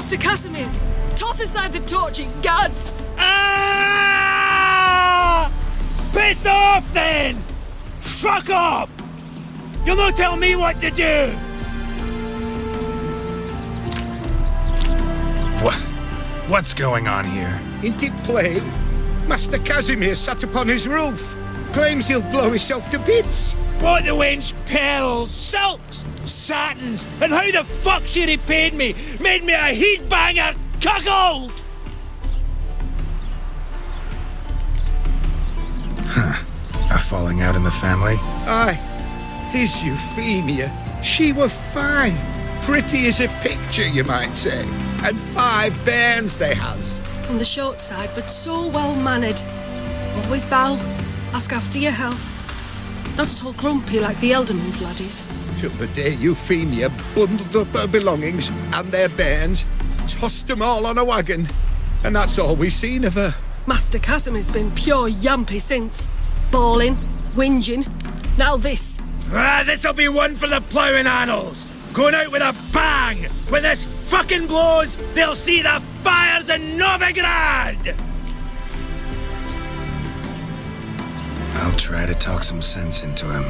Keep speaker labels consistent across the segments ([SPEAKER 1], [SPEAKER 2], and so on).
[SPEAKER 1] Master Casimir, toss aside the torch, it guards!
[SPEAKER 2] Ah! Piss off then! Fuck off! You'll not tell me what to do!
[SPEAKER 3] What's going on here?
[SPEAKER 4] Ain't it plain? Master Casimir sat upon his roof. Claims he'll blow himself to bits.
[SPEAKER 2] Bought the wench pearls, silks, satins, and how the fuck she repaid me? Made me a heat-banger cuckold!
[SPEAKER 3] A falling out in the family?
[SPEAKER 4] Aye, his Euphemia, she were fine. Pretty as a picture, you might say. And 5 bairns they has.
[SPEAKER 1] On the short side, but so well-mannered. Always bow, ask after your health. Not at all grumpy like the Elderman's laddies.
[SPEAKER 4] Till the day Euphemia bundled up her belongings and their bairns, tossed them all on a wagon. And that's all we've seen of her.
[SPEAKER 1] Master Casimir's been pure yampy since. Bawling, whinging, now this.
[SPEAKER 2] Ah, this'll be one for the ploughing annals. Going out with a bang! When this fucking blows, they'll see the fires in Novigrad!
[SPEAKER 3] I'll try to talk some sense into him.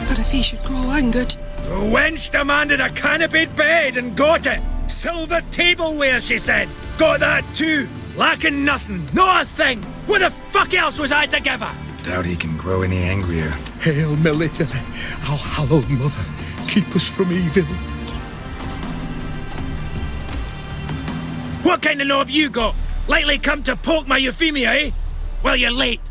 [SPEAKER 1] But if he should grow angered...
[SPEAKER 2] The wench demanded a canopied bed and got it. Silver tableware, she said. Got that too. Lacking nothing. Not a thing. What the fuck else was I to give her?
[SPEAKER 3] Doubt he can grow any angrier.
[SPEAKER 4] Hail Military, our hallowed mother, keep us from evil.
[SPEAKER 2] What kind of knob you got? Likely come to poke my Euphemia, eh? Well, you're late.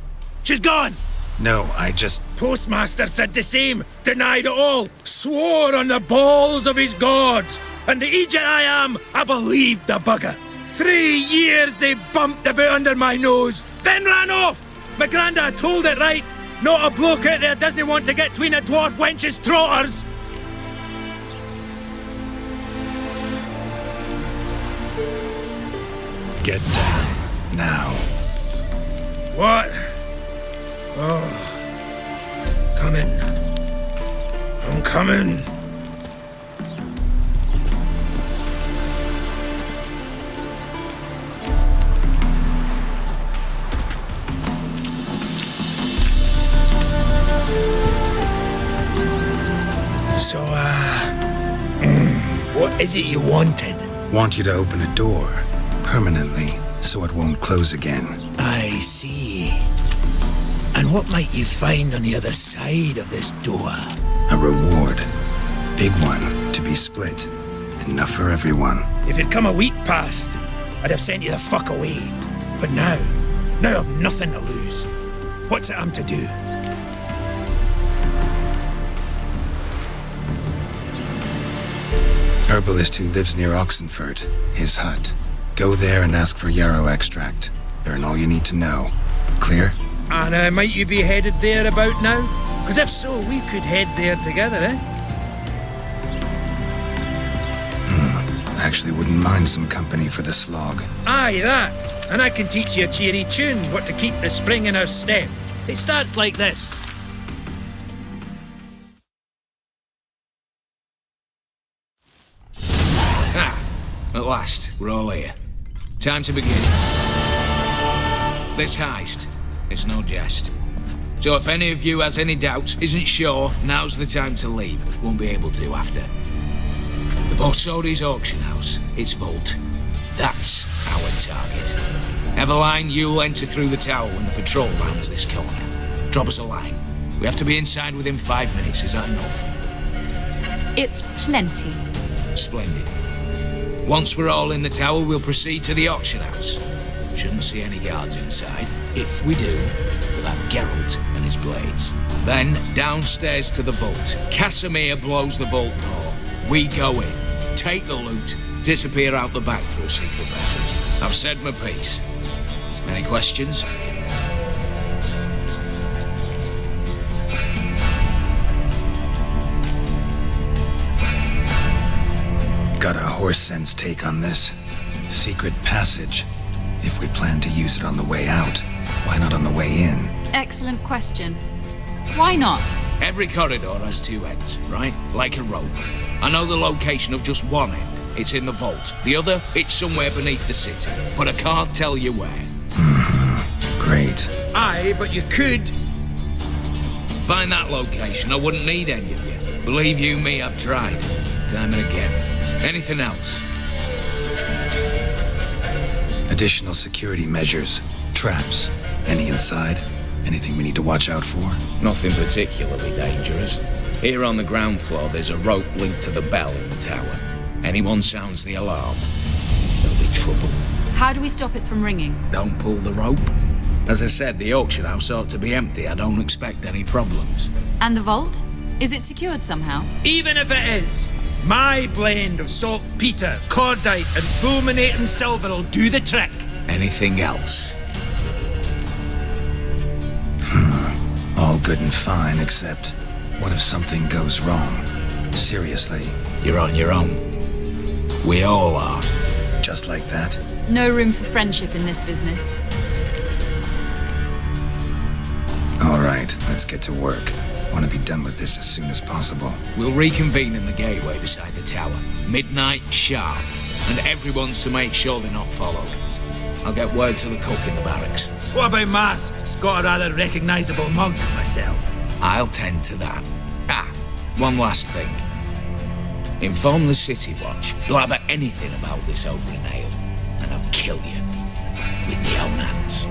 [SPEAKER 2] She's gone.
[SPEAKER 3] No, I just...
[SPEAKER 2] Postmaster said the same. Denied it all. Swore on the balls of his gods. And the Egypt I am, I believed the bugger. 3 years they bumped about under my nose, then ran off. My grandad told it right. Not a bloke out there doesn't want to get between a dwarf wench's trotters.
[SPEAKER 3] Get down, now.
[SPEAKER 2] What? Oh. Coming. I'm coming. So, what is it you wanted?
[SPEAKER 3] Want you to open a door, permanently, so it won't close again.
[SPEAKER 2] I see. And what might you find on the other side of this door?
[SPEAKER 3] A reward. Big one, to be split. Enough for everyone.
[SPEAKER 2] If it'd come a week past, I'd have sent you the fuck away. But now I've nothing to lose. What's it I'm to do?
[SPEAKER 3] Herbalist who lives near Oxenfurt, his hut. Go there and ask for yarrow extract. Learn all you need to know. Clear?
[SPEAKER 2] And might you be headed there about now? Because if so, we could head there together, eh?
[SPEAKER 3] Actually wouldn't mind some company for the slog.
[SPEAKER 2] Aye, that. And I can teach you a cheery tune, what to keep the spring in our step. It starts like this.
[SPEAKER 5] At last, we're all here. Time to begin. This heist, it's no jest. So if any of you has any doubts, isn't sure, now's the time to leave. Won't be able to after. The Borsodi's auction house, its vault. That's our target. Eveline, you'll enter through the tower when the patrol rounds this corner. Drop us a line. We have to be inside within 5 minutes, is that enough?
[SPEAKER 6] It's plenty.
[SPEAKER 5] Splendid. Once we're all in the tower, we'll proceed to the auction house. Shouldn't see any guards inside. If we do, we'll have Geralt and his blades. Then, downstairs to the vault. Casimir blows the vault door. We go in, take the loot, disappear out the back through a secret passage. I've said my piece. Any questions?
[SPEAKER 3] Got a horse sense take on this. Secret passage. If we plan to use it on the way out, why not on the way in?
[SPEAKER 6] Excellent question. Why not?
[SPEAKER 5] Every corridor has two ends, right? Like a rope. I know the location of just one end. It's in the vault. The other, it's somewhere beneath the city. But I can't tell you where.
[SPEAKER 3] Great.
[SPEAKER 2] Aye, but you could.
[SPEAKER 5] Find that location, I wouldn't need any of you. Believe you me, I've tried. Time and again. Anything else?
[SPEAKER 3] Additional security measures. Traps. Any inside? Anything we need to watch out for?
[SPEAKER 5] Nothing particularly dangerous. Here on the ground floor, there's a rope linked to the bell in the tower. Anyone sounds the alarm, there'll be trouble.
[SPEAKER 6] How do we stop it from ringing?
[SPEAKER 5] Don't pull the rope. As I said, the auction house ought to be empty. I don't expect any problems.
[SPEAKER 6] And the vault? Is it secured somehow?
[SPEAKER 2] Even if it is, my blend of saltpeter, cordite, and fulminating silver will do the trick.
[SPEAKER 5] Anything else?
[SPEAKER 3] All good and fine, except what if something goes wrong? Seriously.
[SPEAKER 5] You're on your own. We all are.
[SPEAKER 3] Just like that?
[SPEAKER 6] No room for friendship in this business.
[SPEAKER 3] All right, let's get to work. Want to be done with this as soon as possible.
[SPEAKER 5] We'll reconvene in the gateway beside the tower. Midnight sharp. And everyone's to make sure they're not followed. I'll get word to the cook in the barracks.
[SPEAKER 2] What about masks? Got a rather recognisable mug myself.
[SPEAKER 5] I'll tend to that. Ah, one last thing. Inform the City Watch. Blabber anything about this over a nail, and I'll kill you with my own hands.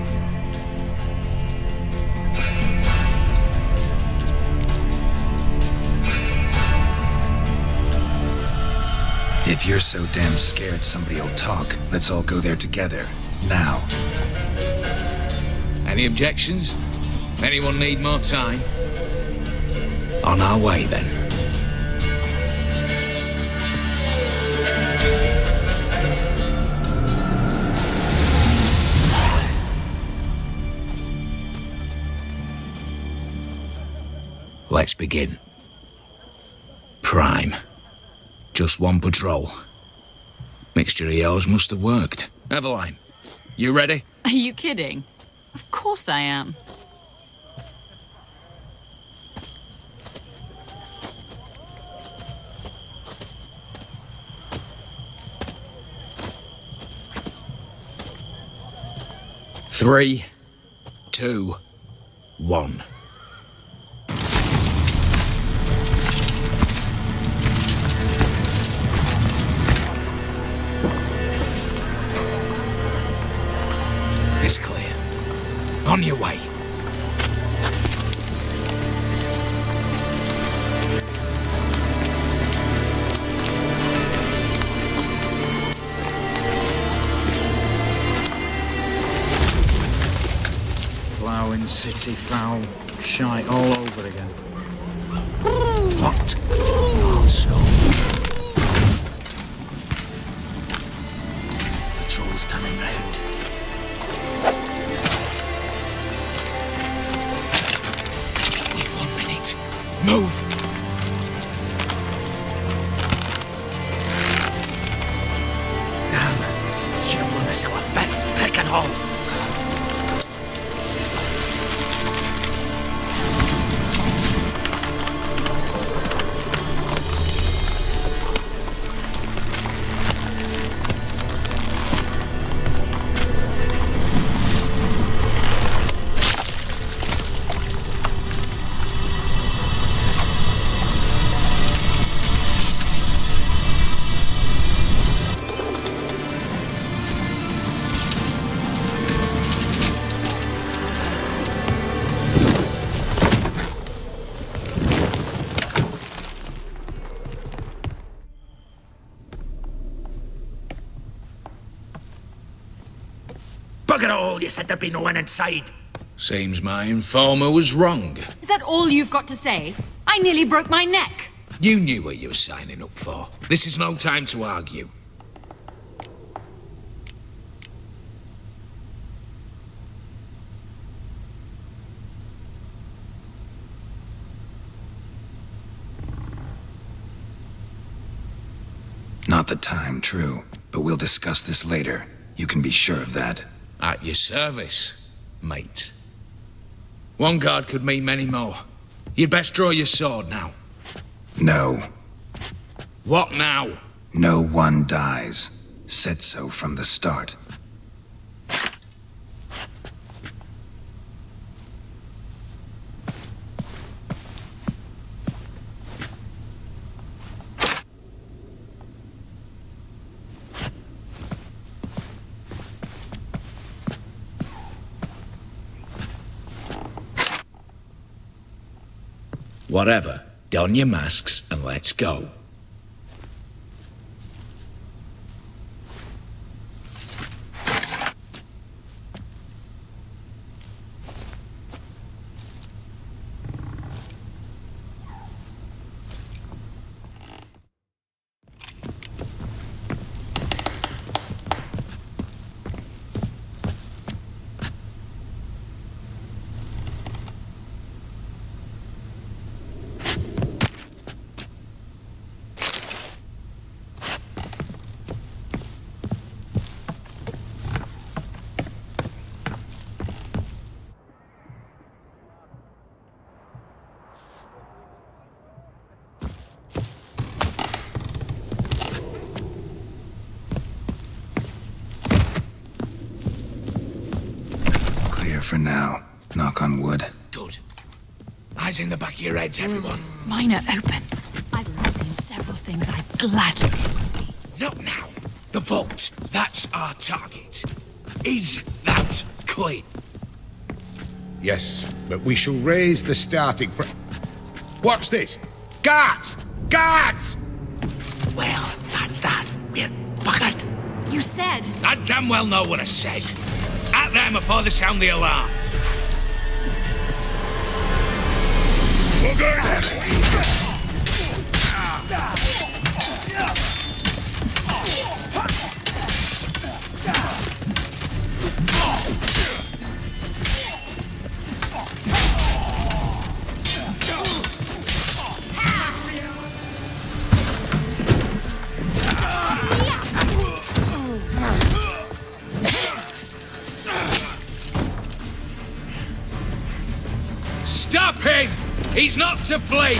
[SPEAKER 3] If you're so damn scared somebody'll talk, let's all go there together. Now.
[SPEAKER 5] Any objections? Anyone need more time? On our way, then. Let's begin. Prime. Just one patrol. Mixture of yours must have worked. Eveline, you ready?
[SPEAKER 6] Are you kidding? Of course I am.
[SPEAKER 5] Three, 2, 1. It's clear. On your way.
[SPEAKER 7] Ploughing city foul, shite all over again.
[SPEAKER 5] What? Also.
[SPEAKER 2] Patrol's turning round.
[SPEAKER 5] We've 1 minute. Move!
[SPEAKER 2] Damn. Should have blown this out of bits, prick and all. Bugger it all, you said there'd be no one inside.
[SPEAKER 5] Seems my informer was wrong.
[SPEAKER 6] Is that all you've got to say? I nearly broke my neck.
[SPEAKER 5] You knew what you were signing up for. This is no time to argue.
[SPEAKER 3] Not the time, true. But we'll discuss this later. You can be sure of that.
[SPEAKER 5] At your service, mate. One guard could mean many more. You'd best draw your sword now.
[SPEAKER 3] No.
[SPEAKER 5] What now?
[SPEAKER 3] No one dies. Said so from the start.
[SPEAKER 5] Whatever. Don your masks and let's go. For now. Knock on wood. Good. Eyes in the back of your heads, everyone.
[SPEAKER 6] Mine are open. I've already seen several things I'd gladly take with me.
[SPEAKER 5] Not now. The vault. That's our target. Is that clear?
[SPEAKER 4] Yes, but we shall raise the starting What's this? Guards! Guards!
[SPEAKER 5] Well, that's that. We're buggered.
[SPEAKER 6] You said...
[SPEAKER 5] I damn well know what I said. At them before they sound the alarm. Stop him! He's not to flee!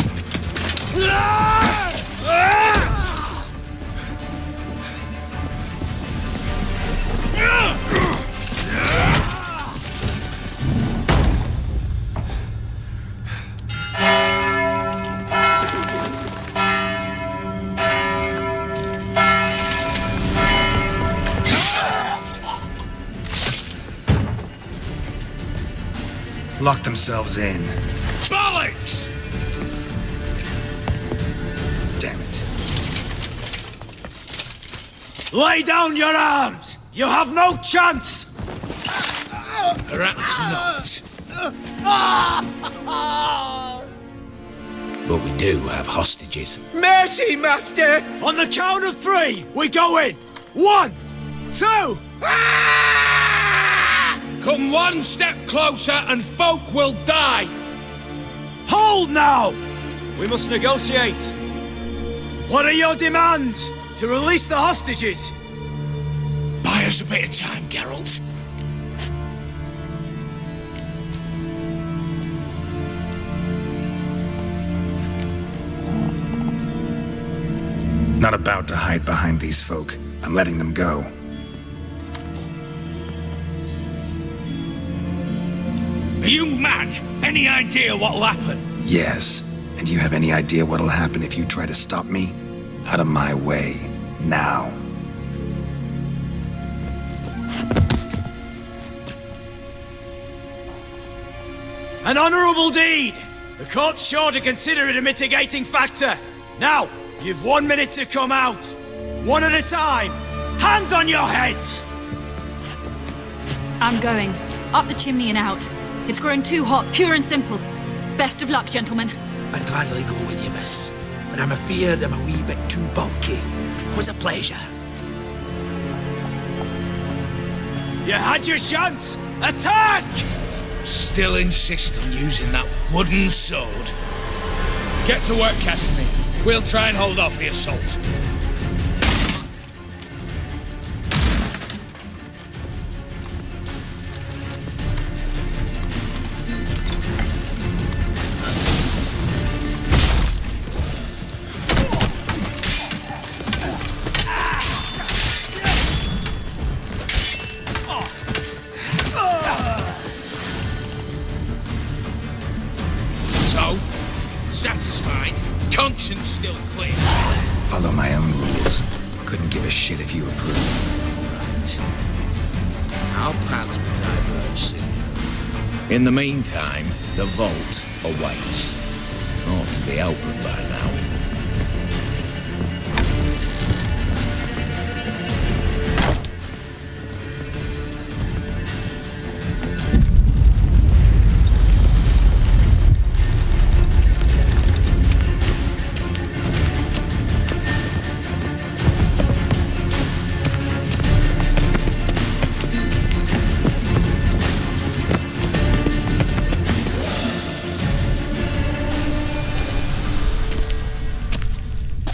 [SPEAKER 3] Lock themselves in.
[SPEAKER 5] Bollocks!
[SPEAKER 3] Damn it.
[SPEAKER 2] Lay down your arms! You have no chance!
[SPEAKER 5] Perhaps not. But we do have hostages.
[SPEAKER 2] Mercy, Master! On the count of 3, we go in! 1, 2...
[SPEAKER 5] Come one step closer and folk will die!
[SPEAKER 2] Hold now! We must negotiate. What are your demands? To release the hostages?
[SPEAKER 5] Buy us a bit of time, Geralt.
[SPEAKER 3] Not about to hide behind these folk. I'm letting them go.
[SPEAKER 5] Are you mad? Any idea what'll happen?
[SPEAKER 3] Yes. And you have any idea what'll happen if you try to stop me? Out of my way. Now.
[SPEAKER 2] An honourable deed! The court's sure to consider it a mitigating factor. Now, you've 1 minute to come out. One at a time. Hands on your heads!
[SPEAKER 6] I'm going. Up the chimney and out. It's grown too hot, pure and simple. Best of luck, gentlemen.
[SPEAKER 8] I'd gladly go with you, miss, but I'm afeard I'm a wee bit too bulky. 'Twas a pleasure.
[SPEAKER 2] You had your chance! Attack!
[SPEAKER 5] Still insist on using that wooden sword. Get to work, Casimir. We'll try and hold off the assault.
[SPEAKER 3] rules. Couldn't give a shit if you approve.
[SPEAKER 5] Right. Our paths will diverge soon enough. In the meantime, the vault awaits. Ought to be open by now.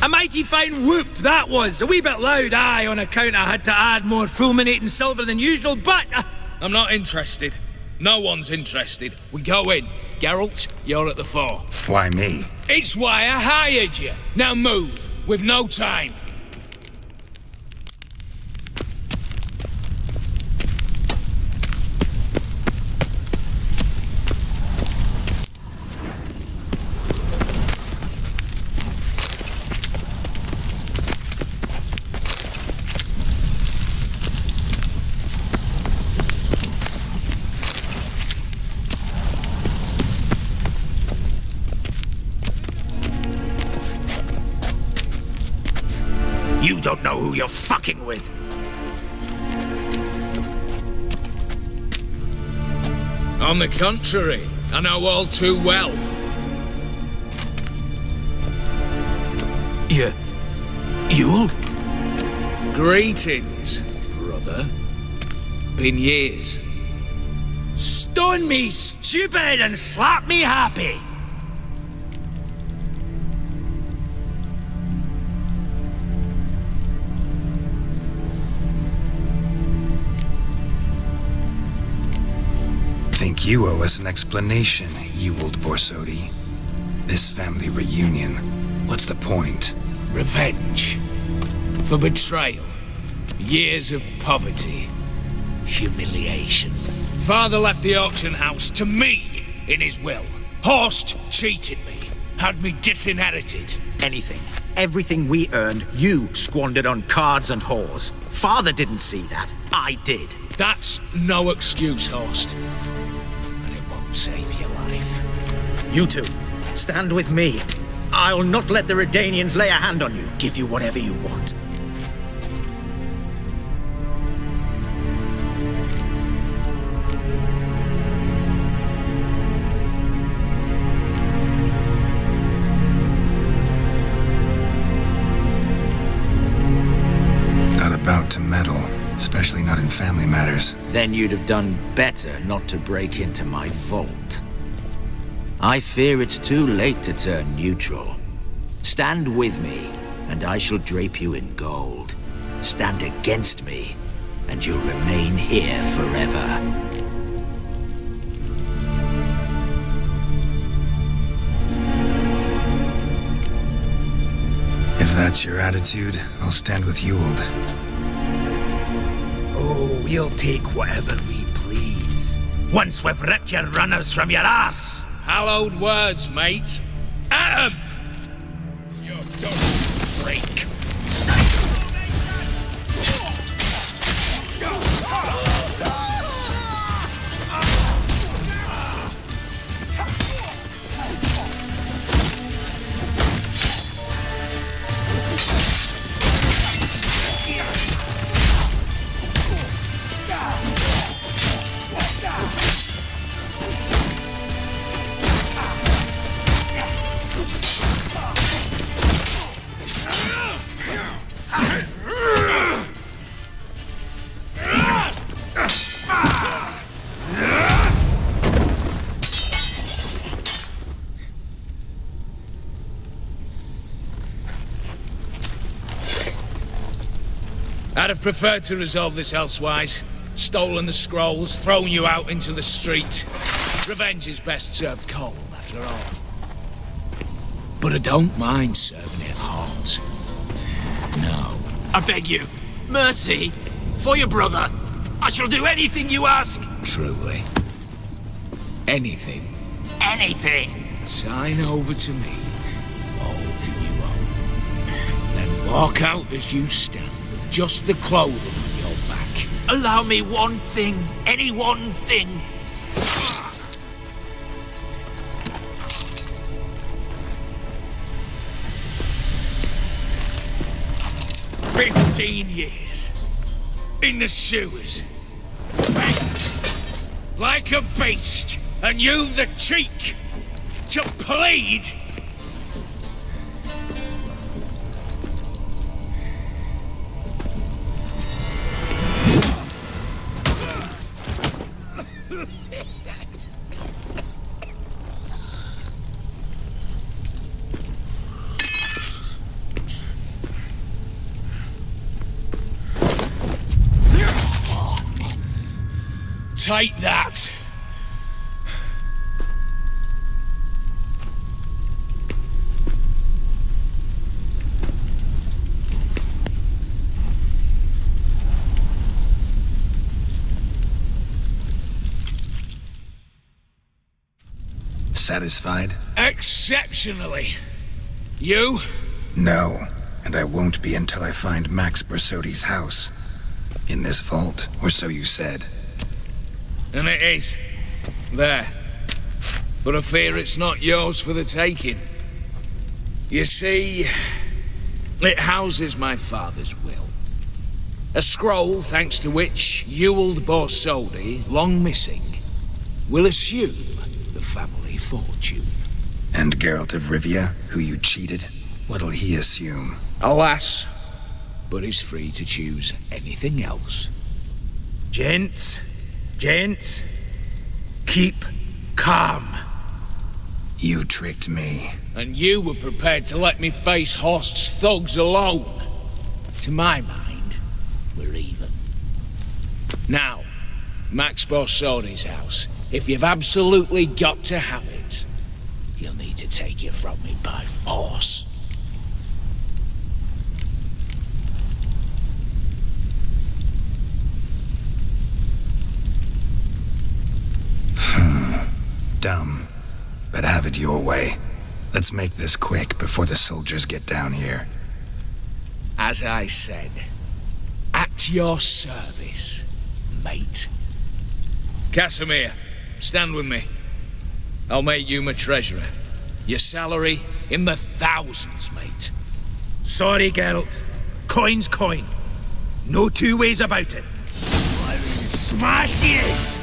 [SPEAKER 2] A mighty fine whoop that was. A wee bit loud, aye, on account I had to add more fulminating silver than usual, but...
[SPEAKER 5] I'm not interested. No one's interested. We go in. Geralt, you're at the fore.
[SPEAKER 3] Why me?
[SPEAKER 5] It's why I hired you. Now move. We've no time.
[SPEAKER 8] You don't know who you're fucking with.
[SPEAKER 5] On the contrary, I know all too well.
[SPEAKER 8] Ewald?
[SPEAKER 5] Greetings, brother. Been years.
[SPEAKER 2] Stone me stupid and slap me happy.
[SPEAKER 3] Think you owe us an explanation, Ewald Borsodi. This family reunion, what's the point?
[SPEAKER 5] Revenge. For betrayal. Years of poverty. Humiliation. Father left the auction house to me in his will. Horst cheated me. Had me disinherited.
[SPEAKER 8] Anything. Everything we earned, you squandered on cards and whores. Father didn't see that. I did.
[SPEAKER 5] That's no excuse, Horst. And it won't save your life.
[SPEAKER 8] You two, stand with me. I'll not let the Redanians lay a hand on you. Give you whatever you want.
[SPEAKER 3] Not about to meddle, especially not in family matters.
[SPEAKER 8] Then you'd have done better not to break into my vault. I fear it's too late to turn neutral. Stand with me, and I shall drape you in gold. Stand against me, and you'll remain here forever.
[SPEAKER 3] If that's your attitude, I'll stand with Ewald.
[SPEAKER 2] Oh, we'll take whatever we please. Once we've ripped your runners from your arse.
[SPEAKER 5] Hallowed words, mate. At 'em!
[SPEAKER 2] You don't freak.
[SPEAKER 5] I'd have preferred to resolve this elsewise. Stolen the scrolls, thrown you out into the street. Revenge is best served cold, after all. But I don't mind serving it hot. No.
[SPEAKER 8] I beg you, mercy, for your brother. I shall do anything you ask.
[SPEAKER 5] Truly. Anything.
[SPEAKER 8] Anything.
[SPEAKER 5] Sign over to me all that you own. Then Walk out as you stand, with just the clothing on your back.
[SPEAKER 8] Allow me one thing, any one thing.
[SPEAKER 5] 15 years. In the sewers. Bang! Like a beast. And you've the cheek to plead. Take that.
[SPEAKER 3] Satisfied?
[SPEAKER 5] Exceptionally. You?
[SPEAKER 3] No, and I won't be until I find Max Bersodi's house. In this vault, or so you said.
[SPEAKER 5] And it is. There. But I fear it's not yours for the taking. You see, it houses my father's will. A scroll thanks to which Ewald Borsodi, long missing, will assume the family fortune.
[SPEAKER 3] And Geralt of Rivia, who you cheated, what'll he assume?
[SPEAKER 5] Alas, but he's free to choose anything else.
[SPEAKER 2] Gents, keep calm.
[SPEAKER 3] You tricked me.
[SPEAKER 5] And you were prepared to let me face Horst's thugs alone. To my mind, we're even. Now, Max Borsodi's house. If you've absolutely got to have it, you'll need to take it from me by force.
[SPEAKER 3] Dumb, but have it your way. Let's make this quick before the soldiers get down here.
[SPEAKER 5] As I said, at your service, mate. Casimir, stand with me. I'll make you my treasurer. Your salary in the thousands, mate.
[SPEAKER 2] Sorry, Geralt. Coin's coin. No two ways about it. Smash yes!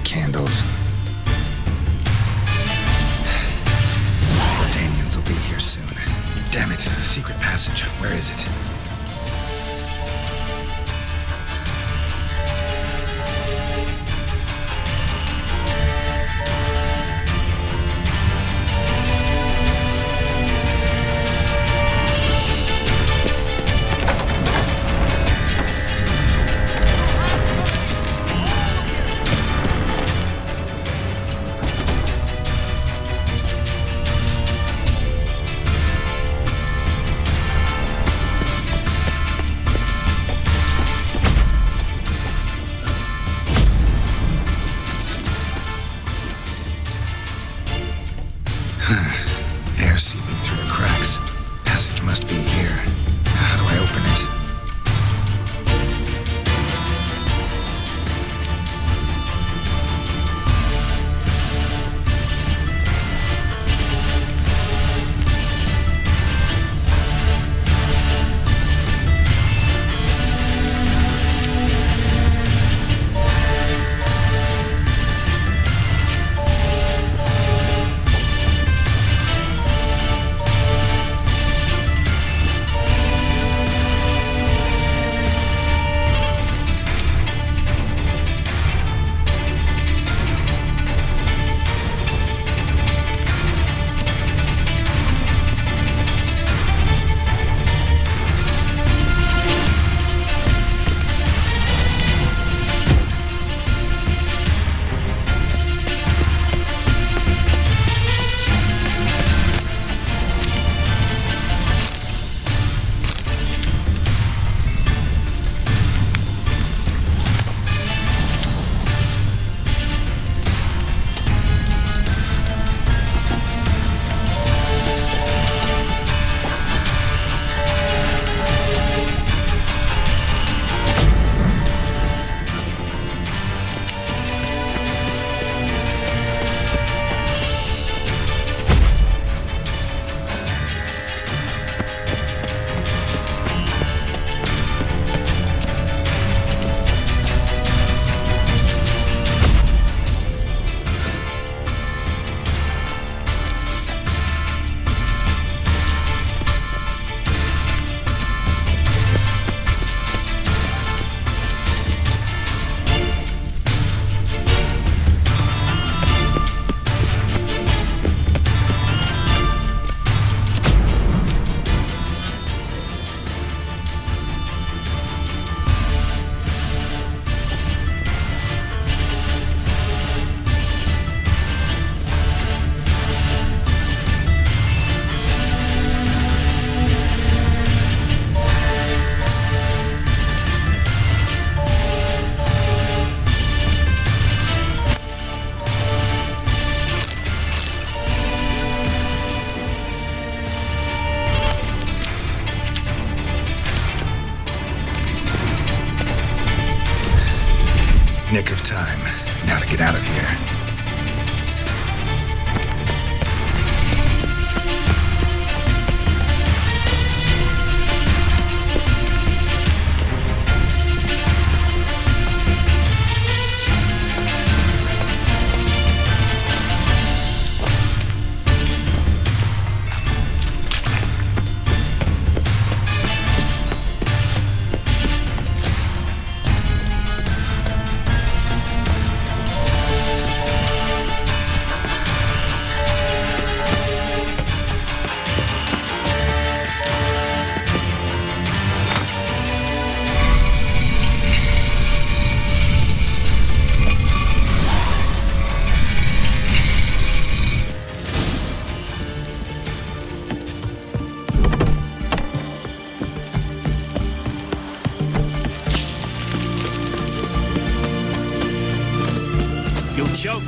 [SPEAKER 3] Candles. Danians will be here soon. Damn it, secret passage. Where is it? Air seeping through the cracks. Passage must be here. Now how do I open it?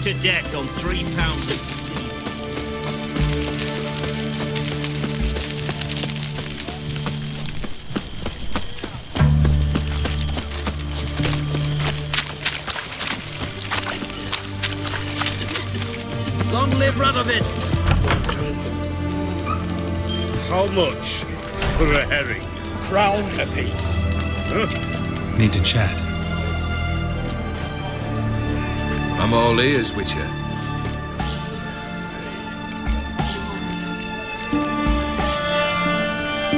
[SPEAKER 9] to death on 3 pounds of steel. Long live Radovid!
[SPEAKER 2] How much for a herring? Crown apiece. Huh?
[SPEAKER 3] Need to chat.
[SPEAKER 5] I'm all ears, Witcher.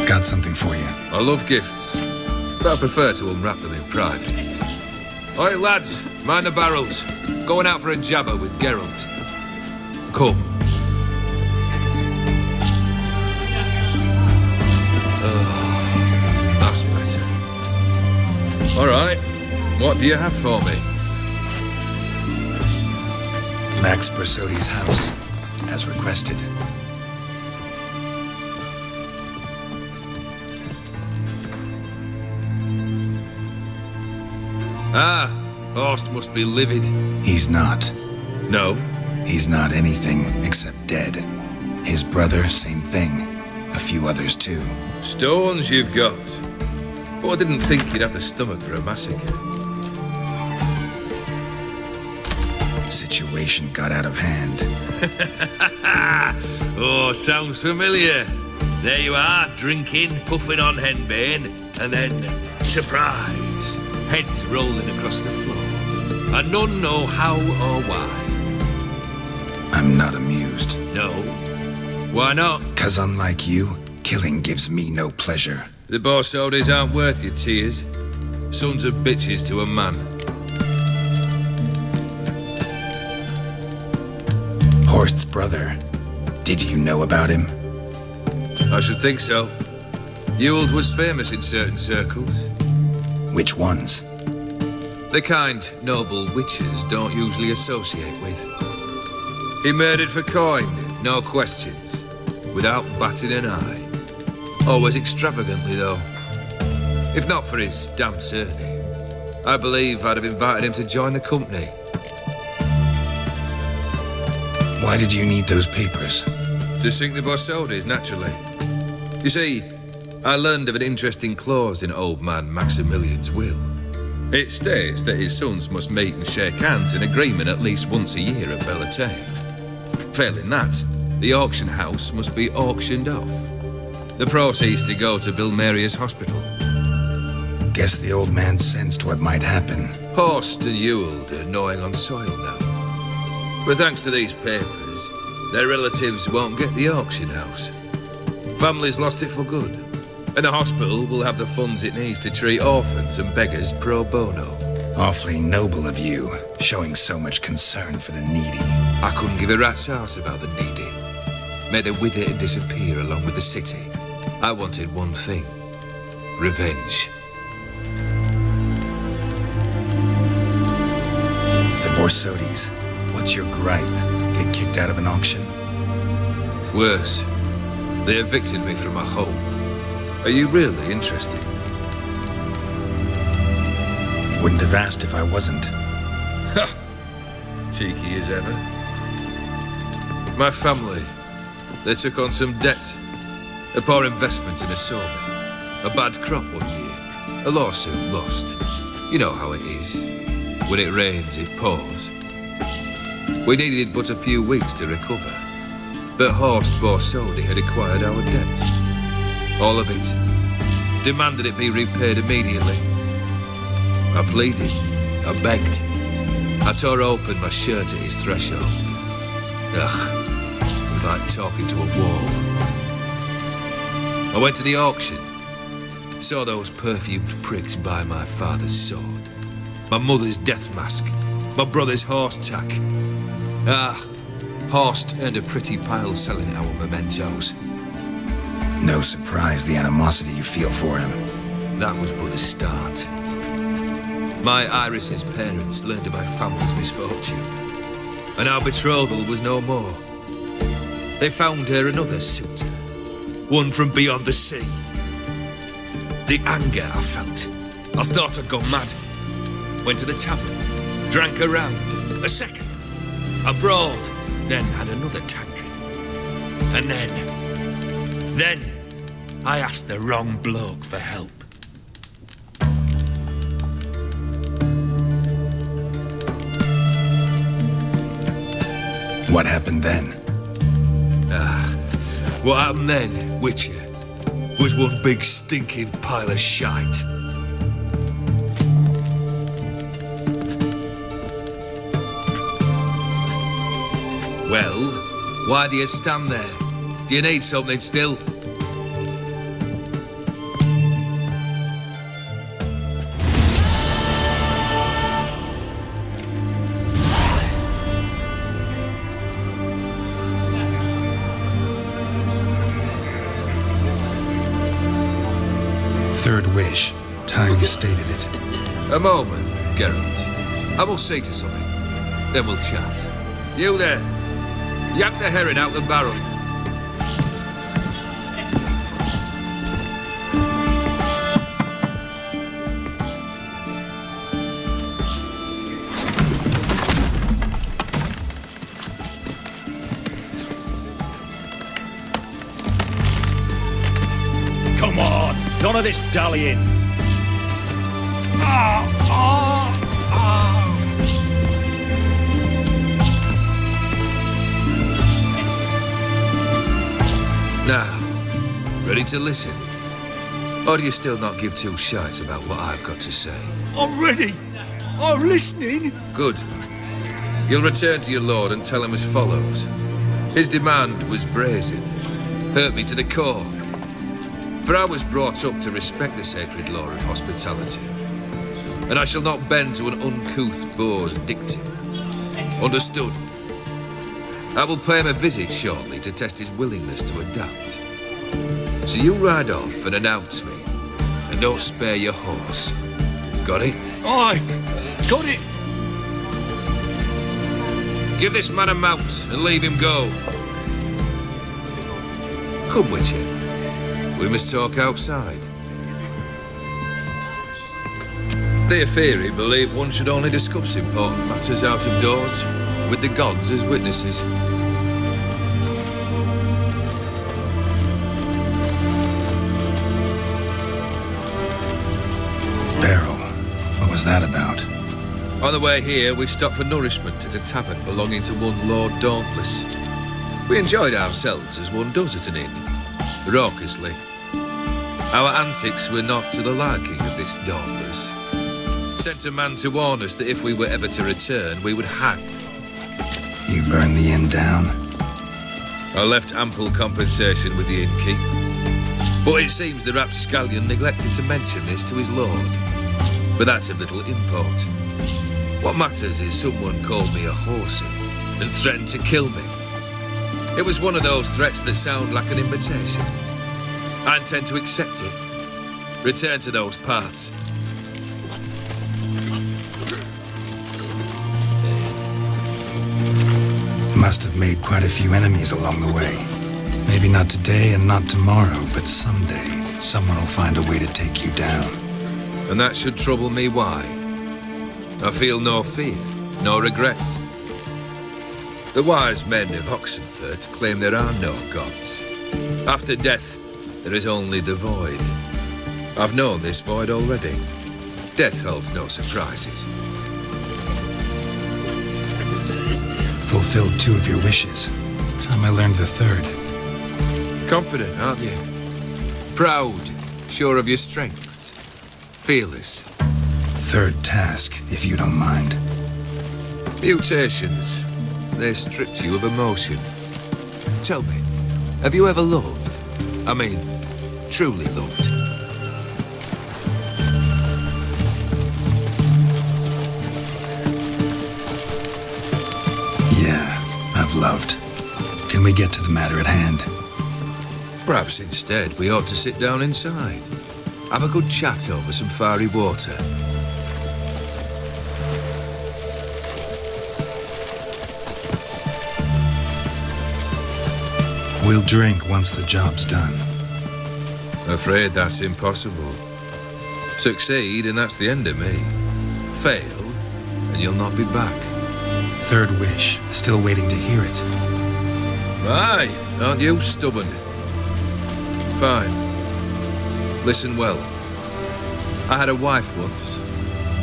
[SPEAKER 3] Got something for you.
[SPEAKER 10] I love gifts, but I prefer to unwrap them in private. Oi, lads, mind the barrels. Going out for a jabber with Geralt. Come. Oh, that's better. All right, what do you have for me?
[SPEAKER 3] Max Brasodi's house, as requested.
[SPEAKER 10] Ah, Horst must be livid.
[SPEAKER 3] He's not.
[SPEAKER 10] No?
[SPEAKER 3] He's not anything except dead. His brother, same thing. A few others too.
[SPEAKER 10] Stones you've got. But I didn't think you'd have the stomach for a massacre.
[SPEAKER 3] Situation got out of hand.
[SPEAKER 10] Oh, sounds familiar. There you are, drinking, puffing on henbane, and then, surprise, heads rolling across the floor. And none know how or why.
[SPEAKER 3] I'm not amused.
[SPEAKER 10] No? Why not?
[SPEAKER 3] 'Cause unlike you, killing gives me no pleasure.
[SPEAKER 10] The Borsodis aren't worth your tears. Sons of bitches to a man.
[SPEAKER 3] Horst's brother. Did you know about him?
[SPEAKER 10] I should think so. Ewald was famous in certain circles.
[SPEAKER 3] Which ones?
[SPEAKER 10] The kind noble witches don't usually associate with. He murdered for coin, no questions, without batting an eye. Always extravagantly, though. If not for his damn surname, I believe I'd have invited him to join the company.
[SPEAKER 3] Why did you need those papers?
[SPEAKER 10] To sink the Borsodis, naturally. You see, I learned of an interesting clause in old man Maximilian's will. It states that his sons must meet and shake hands in agreement at least once a year at Bellatane. Failing that, the auction house must be auctioned off. The proceeds to go to Vilmeria's hospital.
[SPEAKER 3] Guess the old man sensed what might happen.
[SPEAKER 10] Horst and Ewald are gnawing on soil now. But thanks to these papers, their relatives won't get the auction house. Families lost it for good, and the hospital will have the funds it needs to treat orphans and beggars pro bono.
[SPEAKER 3] Awfully noble of you, showing so much concern for the needy.
[SPEAKER 10] I couldn't give a rat's ass about the needy. May they wither and disappear along with the city. I wanted one thing. Revenge.
[SPEAKER 3] The Borsodis. What's your gripe? Get kicked out of an auction?
[SPEAKER 10] Worse. They evicted me from my home. Are you really interested?
[SPEAKER 3] Wouldn't have asked if I wasn't.
[SPEAKER 10] Ha! Cheeky as ever. My family, they took on some debt. A poor investment in a sawmill. A bad crop one year. A lawsuit lost. You know how it is. When it rains, it pours. We needed but a few weeks to recover. But Horst Borsodi had acquired our debt. All of it. Demanded it be repaid immediately. I pleaded. I begged. I tore open my shirt at his threshold. Ugh. It was like talking to a wall. I went to the auction. Saw those perfumed pricks buy my father's sword. My mother's death mask. My brother's horse tack. Ah, Horst earned a pretty pile selling our mementos.
[SPEAKER 3] No surprise the animosity you feel for him.
[SPEAKER 10] That was but the start. My Iris's parents learned of my family's misfortune, and our betrothal was no more. They found her another suitor, one from beyond the sea. The anger I felt, I thought I'd gone mad. Went to the tavern, drank a round, a second.
[SPEAKER 2] I brawled, then had another tank. And then I asked the wrong bloke for help.
[SPEAKER 3] What happened then?
[SPEAKER 2] What happened then, Witcher, was one big stinking pile of shite. Well, why do you stand there? Do you need something still?
[SPEAKER 3] Third wish. Time you stated it.
[SPEAKER 10] A moment, Geralt. I will see to something. Then we'll chat. You there. Yank the herring out the barrel.
[SPEAKER 9] Come on, none of this dallying.
[SPEAKER 10] Now, ready to listen? Or do you still not give two shites about what I've got to say?
[SPEAKER 9] I'm ready. I'm listening.
[SPEAKER 10] Good. You'll return to your lord and tell him as follows. His demand was brazen. Hurt me to the core. For I was brought up to respect the sacred law of hospitality. And I shall not bend to an uncouth boor's dictum. Understood? I will pay him a visit shortly to test his willingness to adapt. So you ride off and announce me. And don't spare your horse. Got it?
[SPEAKER 9] Aye, got it.
[SPEAKER 10] Give this man a mount and leave him go. Come, Witcher. We must talk outside. The Aphiri believe one should only discuss important matters out of doors, with the gods as witnesses.
[SPEAKER 3] Barrel. What was that about?
[SPEAKER 10] On the way here, we stopped for nourishment at a tavern belonging to one Lord Dauntless. We enjoyed ourselves as one does at an inn, raucously. Our antics were not to the liking of this Dauntless. Sent a man to warn us that if we were ever to return, we would hang.
[SPEAKER 3] You burned the inn down?
[SPEAKER 10] I left ample compensation with the innkeep. But it seems the rapscallion neglected to mention this to his lord. But that's of little import. What matters is someone called me a horsey and threatened to kill me. It was one of those threats that sound like an invitation. I intend to accept it. Return to those parts.
[SPEAKER 3] Must have made quite a few enemies along the way. Maybe not today and not tomorrow, but someday someone will find a way to take you down.
[SPEAKER 10] And that should trouble me why? I feel no fear, no regret. The wise men of Oxenfurt claim there are no gods. After death, there is only the void. I've known this void already. Death holds no surprises.
[SPEAKER 3] Fulfilled 2 of your wishes. Time I learned the 3rd.
[SPEAKER 10] Confident, aren't you? Proud, sure of your strengths. Fearless.
[SPEAKER 3] 3rd task, if you don't mind.
[SPEAKER 10] Mutations. They stripped you of emotion. Tell me, have you ever loved? I mean, truly loved?
[SPEAKER 3] Yeah, I've loved. Can we get to the matter at hand?
[SPEAKER 10] Perhaps instead we ought to sit down inside. Have a good chat over some fiery water.
[SPEAKER 3] We'll drink once the job's done.
[SPEAKER 10] Afraid that's impossible. Succeed and that's the end of me. Fail and you'll not be back.
[SPEAKER 3] Third wish. Still waiting to hear it.
[SPEAKER 10] Aye, aren't you stubborn? Fine. Listen well. I had a wife once.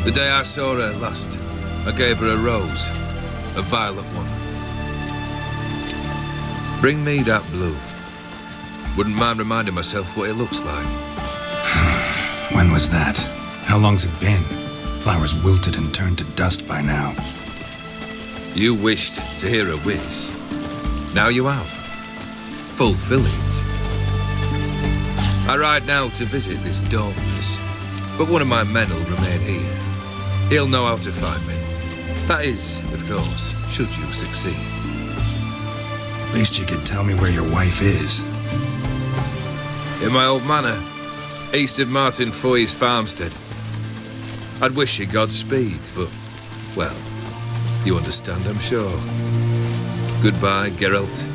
[SPEAKER 10] The day I saw her last, I gave her a rose. A violet one. Bring me that blue. Wouldn't mind reminding myself what it looks like.
[SPEAKER 3] When was that? How long's it been? Flowers wilted and turned to dust by now.
[SPEAKER 10] You wished to hear a wish. Now you have. Fulfill it. I ride now to visit this darkness, but one of my men will remain here. He'll know how to find me. That is, of course, should you succeed.
[SPEAKER 3] At least you could tell me where your wife is.
[SPEAKER 10] In my old manor, east of Martin Foy's farmstead. I'd wish you Godspeed, but, well, you understand, I'm sure. Goodbye, Geralt.